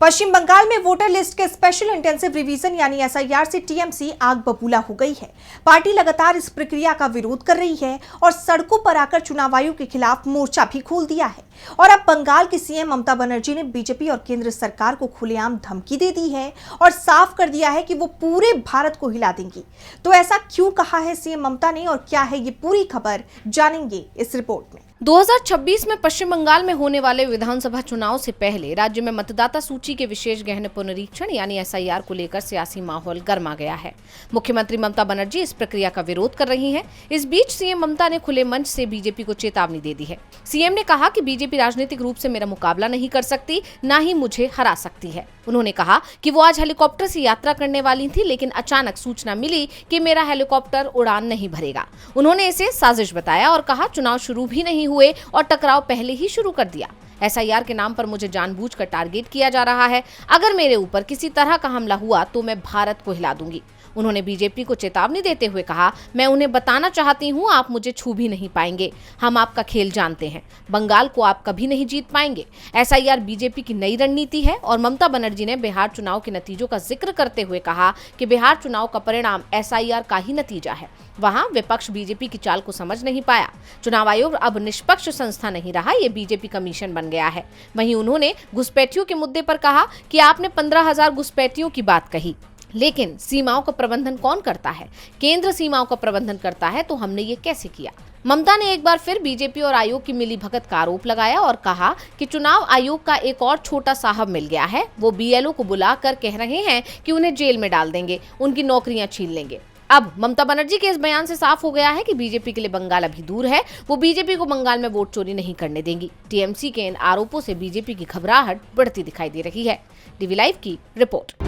पश्चिम बंगाल में voter list के special intensive revision यानी एसआईआर से टीएमसी आग बबूला हो गई है। पार्टी लगातार इस प्रक्रिया का विरोध कर रही है और सड़कों पर आकर चुनाव आयोग के खिलाफ मोर्चा भी खोल दिया है। और अब बंगाल की सीएम ममता बनर्जी ने बीजेपी और केंद्र सरकार को खुलेआम धमकी दे दी है और साफ कर दिया है कि वो पूरे भारत को हिला देंगी। तो ऐसा क्यों कहा है सीएम ममता ने और क्या है ये पूरी खबर, जानेंगे इस रिपोर्ट में। 2026 में पश्चिम बंगाल में होने वाले विधानसभा चुनाव से पहले राज्य में मतदाता सूची के विशेष गहन पुनरीक्षण यानी एसआईआर को लेकर सियासी माहौल गर्मा गया है। मुख्यमंत्री ममता बनर्जी इस प्रक्रिया का विरोध कर रही हैं। इस बीच सीएम ममता ने खुले मंच से बीजेपी को चेतावनी दे दी है। सीएम ने कहा कि बीजेपी राजनीतिक रूप से मेरा मुकाबला नहीं कर सकती, न ही मुझे हरा सकती है। उन्होंने कहा कि वो आज हेलीकॉप्टर से यात्रा करने वाली थी, लेकिन अचानक सूचना मिली कि मेरा हेलीकॉप्टर उड़ान नहीं भरेगा। उन्होंने इसे साजिश बताया और कहा चुनाव शुरू भी नहीं हुए और टकराव पहले ही शुरू कर दिया। एसआईआर के नाम पर मुझे जानबूझकर टारगेट किया जा रहा है। अगर मेरे ऊपर किसी तरह का हमला हुआ तो मैं भारत को हिला दूंगी। उन्होंने बीजेपी को चेतावनी देते हुए कहा, मैं उन्हें बताना चाहती हूं, आप मुझे छू भी नहीं पाएंगे। हम आपका खेल जानते हैं। बंगाल को आप कभी नहीं जीत पाएंगे। एसआईआर बीजेपी की नई रणनीति है। और ममता बनर्जी ने बिहार चुनाव के नतीजों का जिक्र करते हुए कहा कि बिहार चुनाव का परिणाम एसआईआर का ही नतीजा है। वहां विपक्ष बीजेपी की चाल को समझ नहीं पाया। चुनाव आयोग अब निष्पक्ष संस्था नहीं रहा, ये बीजेपी कमीशन बन गया है। वहीं उन्होंने घुसपैठियों के मुद्दे पर कहा कि आपने 15,000 घुसपैठियों की बात कही, लेकिन सीमाओं का प्रबंधन कौन करता है? केंद्र सीमाओं का प्रबंधन करता है, तो हमने ये कैसे किया? ममता ने एक बार फिर बीजेपी और आयोग की मिलीभगत का आरोप लगाया और कहा कि चुनाव आयोग का एक और छोटा साहब मिल गया है। वो बीएलओ को बुलाकर कह रहे हैं कि उन्हें जेल में डाल देंगे, उनकी नौकरियां छीन लेंगे। अब ममता बनर्जी के इस बयान से साफ हो गया है कि बीजेपी के लिए बंगाल अभी दूर है। वो बीजेपी को बंगाल में वोट चोरी नहीं करने देंगी। टीएमसी के इन आरोपों से बीजेपी की घबराहट बढ़ती दिखाई दे रही है। डीवी लाइव की रिपोर्ट।